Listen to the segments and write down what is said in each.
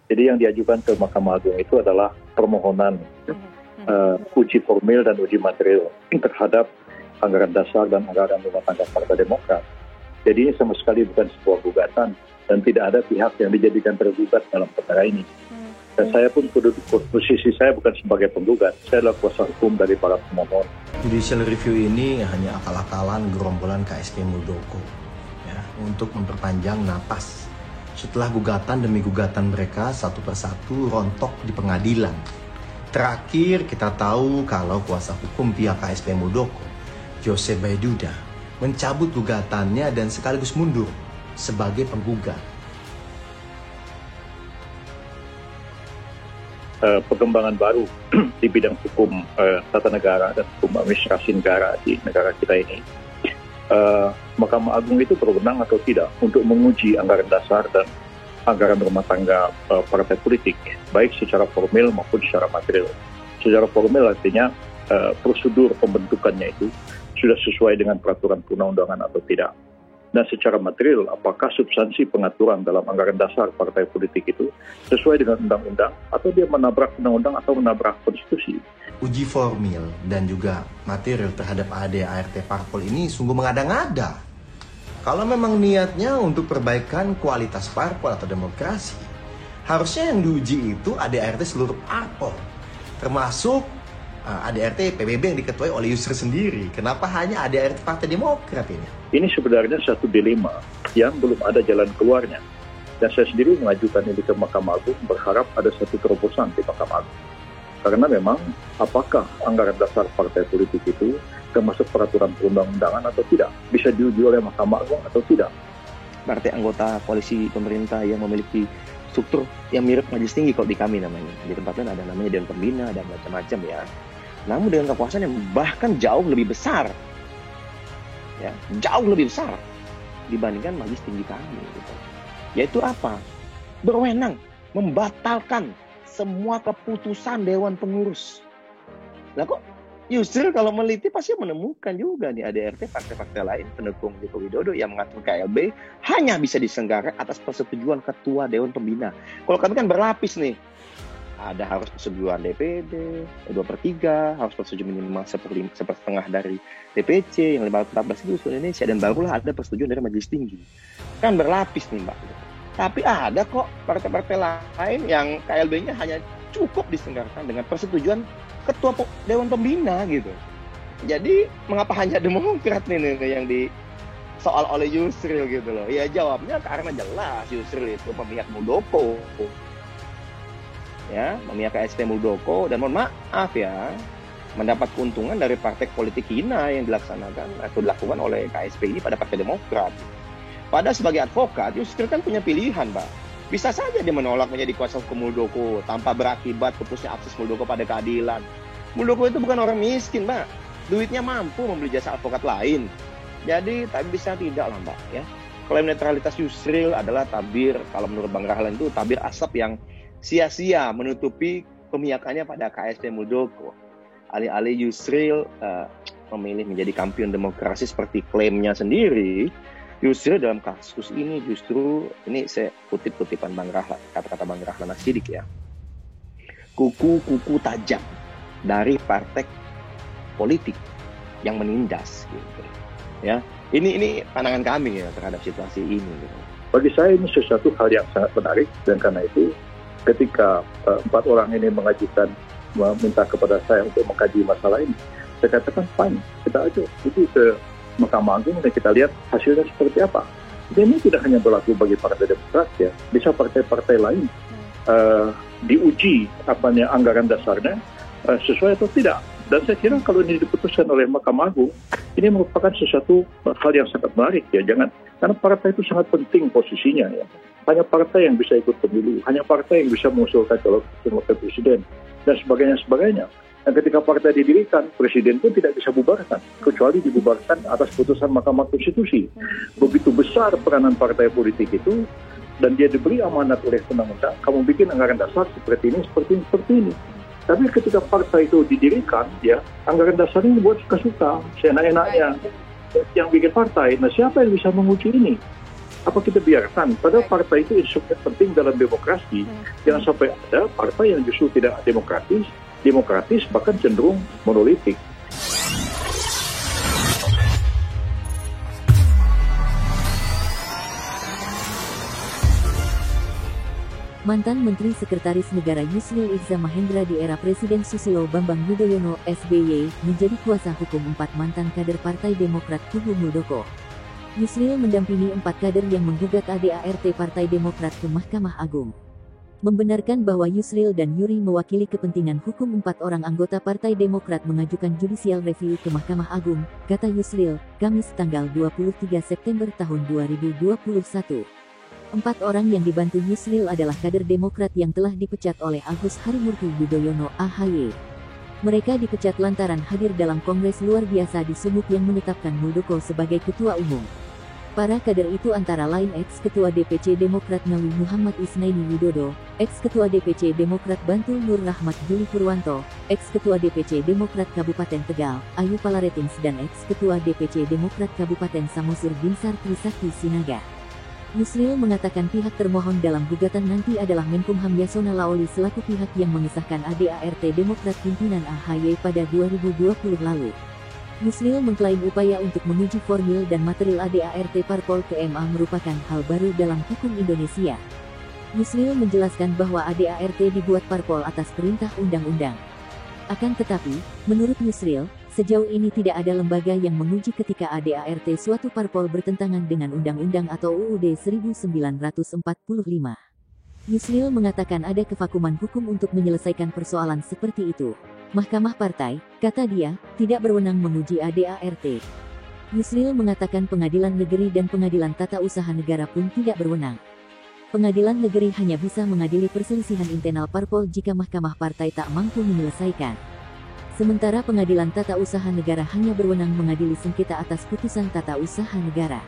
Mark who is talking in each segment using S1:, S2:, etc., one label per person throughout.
S1: Jadi yang diajukan ke Mahkamah Agung itu adalah permohonan uji formil dan uji material terhadap anggaran dasar dan anggaran rumah tangga Partai Demokrat. Jadi ini sama sekali bukan sebuah gugatan dan tidak ada pihak yang dijadikan tergugat dalam perkara ini. Dan saya pun posisi saya bukan sebagai penggugat, saya adalah kuasa hukum dari para pemohon.
S2: Judicial review ini hanya akal-akalan gerombolan KSP Muldoko ya, untuk memperpanjang napas setelah gugatan demi gugatan mereka satu persatu rontok di pengadilan. Terakhir kita tahu kalau kuasa hukum pihak KSP Muldoko, Jose Baiduda, mencabut gugatannya dan sekaligus mundur sebagai penggugat.
S1: Perkembangan baru di bidang hukum tata negara dan hukum administrasi negara di negara kita ini. Mahkamah Agung itu berwenang atau tidak untuk menguji anggaran dasar dan anggaran rumah tangga partai politik, baik secara formil maupun secara material. Secara formil artinya prosedur pembentukannya itu sudah sesuai dengan peraturan perundang-undangan atau tidak. Dan secara material, apakah substansi pengaturan dalam anggaran dasar partai politik itu sesuai dengan undang-undang atau dia menabrak undang-undang atau menabrak konstitusi.
S2: Uji formil dan juga material terhadap AD/ART parpol ini sungguh mengada-ngada. Kalau memang niatnya untuk perbaikan kualitas parpol atau demokrasi, harusnya yang diuji itu AD/ART seluruh parpol, termasuk AD/RT PBB yang diketuai oleh Yusril sendiri. Kenapa hanya AD/RT Partai Demokrat ini?
S1: Ini sebenarnya satu dilema yang belum ada jalan keluarnya. Dan saya sendiri mengajukan ini ke Mahkamah Agung berharap ada satu terobosan di Mahkamah Agung. Karena memang apakah anggaran dasar partai politik itu termasuk peraturan perundang-undangan atau tidak? Bisa diuji oleh Mahkamah Agung atau tidak?
S3: Partai anggota koalisi pemerintah yang memiliki struktur yang mirip majelis tinggi kalau di kami namanya. Di tempat lain ada namanya Dewan Pembina dan macam-macam ya. Namun dengan kekuasaan yang bahkan jauh lebih besar, ya, jauh lebih besar dibandingkan majelis tinggi kami. Gitu. Yaitu apa? Berwenang membatalkan semua keputusan Dewan Pengurus. Lah kok Yusril kalau meliti pasti menemukan juga nih AD/RT partai-partai lain pendukung Joko Widodo yang mengatur KLB hanya bisa diselenggarakan atas persetujuan Ketua Dewan Pembina. Kalau kami kan berlapis nih. Ada harus persetujuan DPD, 2/3, harus persetujuan minimal 1/4 dari DPC, yang 14 itu seluruh Indonesia, dan barulah ada persetujuan dari Majelis Tinggi. Kan berlapis nih Mbak. Tapi ada kok partai-partai lain yang KLB-nya hanya cukup diselenggarakan dengan persetujuan Ketua Dewan Pembina gitu. Jadi mengapa hanya Demokrat nih yang disoal oleh Yusril gitu loh. Ya jawabnya karena jelas Yusril itu memihak Muldoko. Ya, memihak KSP Muldoko, dan mohon maaf ya, mendapat keuntungan dari partai politik hina yang dilaksanakan atau dilakukan oleh KSP ini pada Partai Demokrat. Padahal sebagai advokat, Yusril kan punya pilihan, Pak. Bisa saja dia menolak menjadi kuasa hukum Muldoko tanpa berakibat putusnya akses Muldoko pada keadilan. Muldoko itu bukan orang miskin, Pak. Duitnya mampu membeli jasa advokat lain. Jadi, tapi bisa tidak lah, Mbak. Ya. Klaim netralitas Yusril adalah tabir, kalau menurut Bang Rahlan itu tabir asap yang sia-sia menutupi pemihakannya pada KSP Muldoko. Alih-alih Yusril memilih menjadi kampion demokrasi seperti klaimnya sendiri, Yusril dalam kasus ini justru, ini saya kutipan Bang Rahlan, kata-kata Bang Rahlan Nasidik ya, kuku-kuku tajam dari partai politik yang menindas gitu. Ya, ini pandangan kami ya terhadap situasi ini gitu.
S1: Bagi saya ini sesuatu hal yang sangat menarik, dan karena itu ketika 4 orang ini meminta kepada saya untuk mengkaji masalah ini, saya katakan fine, kita aja itu ke Mahkamah Agung dan kita lihat hasilnya seperti apa. Dan ini tidak hanya berlaku bagi Partai Demokrat ya, bisa partai-partai lain diuji anggaran dasarnya sesuai atau tidak. Dan saya kira kalau ini diputuskan oleh Mahkamah Agung, ini merupakan sesuatu hal yang sangat menarik ya. Karena partai itu sangat penting posisinya ya. Hanya partai yang bisa ikut pemilu, hanya partai yang bisa mengusulkan calon wakil presiden, dan sebagainya. Dan ketika partai didirikan, presiden pun tidak bisa bubarkan, kecuali dibubarkan atas putusan Mahkamah Konstitusi. Begitu besar peranan partai politik itu, dan dia diberi amanat oleh undang-undang, kamu bikin anggaran dasar seperti ini, seperti ini. Tapi ketika partai itu didirikan, ya anggaran dasar ini buat suka-suka, seenak-enaknya yang bikin partai. Nah, siapa yang bisa menguji ini? Apa kita biarkan? Padahal partai itu instrumen penting dalam demokrasi. Jangan sampai ada partai yang justru tidak demokratis bahkan cenderung monolitik.
S4: Mantan Menteri Sekretaris Negara Yusril Iza Mahendra di era Presiden Susilo Bambang Yudhoyono (SBY) menjadi kuasa hukum 4 mantan kader Partai Demokrat kubu Muldoko. Yusril mendampingi 4 kader yang menggugat ADART Partai Demokrat ke Mahkamah Agung. Membenarkan bahwa Yusril dan Yuri mewakili kepentingan hukum 4 orang anggota Partai Demokrat mengajukan judicial review ke Mahkamah Agung, kata Yusril, Kamis tanggal 23 September tahun 2021. 4 orang yang dibantu Yusril adalah kader Demokrat yang telah dipecat oleh Agus Harimurti Yudhoyono (AHY). Mereka dipecat lantaran hadir dalam kongres luar biasa di Sumut yang menetapkan Muldoko sebagai ketua umum. Para kader itu antara lain ex-ketua DPC Demokrat Ngawi Muhammad Isnaini Widodo, ex-ketua DPC Demokrat Bantul Nur Rahmat Juli Purwanto, ex-ketua DPC Demokrat Kabupaten Tegal, Ayu Palaretins dan ex-ketua DPC Demokrat Kabupaten Samosir Binsar Trisakti Sinaga. Yusril mengatakan pihak termohon dalam gugatan nanti adalah Menkumham Yasona Laoli selaku pihak yang mengesahkan ADART Demokrat pimpinan AHY pada 2020 lalu. Yusril mengklaim upaya untuk menguji formil dan material ADART Parpol ke MA merupakan hal baru dalam hukum Indonesia. Yusril menjelaskan bahwa ADART dibuat Parpol atas perintah undang-undang. Akan tetapi, menurut Yusril, sejauh ini tidak ada lembaga yang menguji ketika ADART suatu Parpol bertentangan dengan undang-undang atau UUD 1945. Yusril mengatakan ada kevakuman hukum untuk menyelesaikan persoalan seperti itu. Mahkamah Partai, kata dia, tidak berwenang menguji ADART. Yusril mengatakan Pengadilan Negeri dan Pengadilan Tata Usaha Negara pun tidak berwenang. Pengadilan Negeri hanya bisa mengadili perselisihan internal Parpol jika Mahkamah Partai tak mampu menyelesaikan. Sementara Pengadilan Tata Usaha Negara hanya berwenang mengadili sengketa atas putusan Tata Usaha Negara.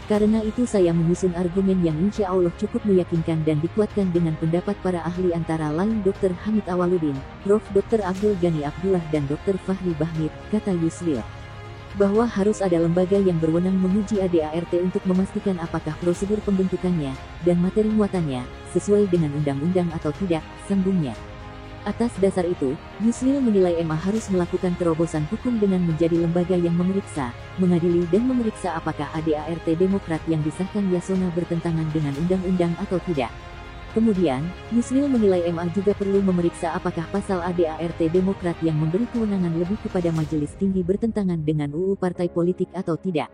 S4: Karena itu saya menyusun argumen yang insya Allah cukup meyakinkan dan dikuatkan dengan pendapat para ahli antara lain Dr. Hamid Awaludin, Prof. Dr. Abdul Ghani Abdullah dan Dr. Fahri Bahmid, kata Yusril. Bahwa harus ada lembaga yang berwenang menguji ADART untuk memastikan apakah prosedur pembentukannya dan materi muatannya sesuai dengan undang-undang atau tidak, sambungnya. Atas dasar itu, Yusril menilai MA harus melakukan terobosan hukum dengan menjadi lembaga yang memeriksa, mengadili dan memeriksa apakah ADART Demokrat yang disahkan Yasona bertentangan dengan undang-undang atau tidak. Kemudian, Yusril menilai MA juga perlu memeriksa apakah pasal ADART Demokrat yang memberi kewenangan lebih kepada Majelis Tinggi bertentangan dengan UU Partai Politik atau tidak.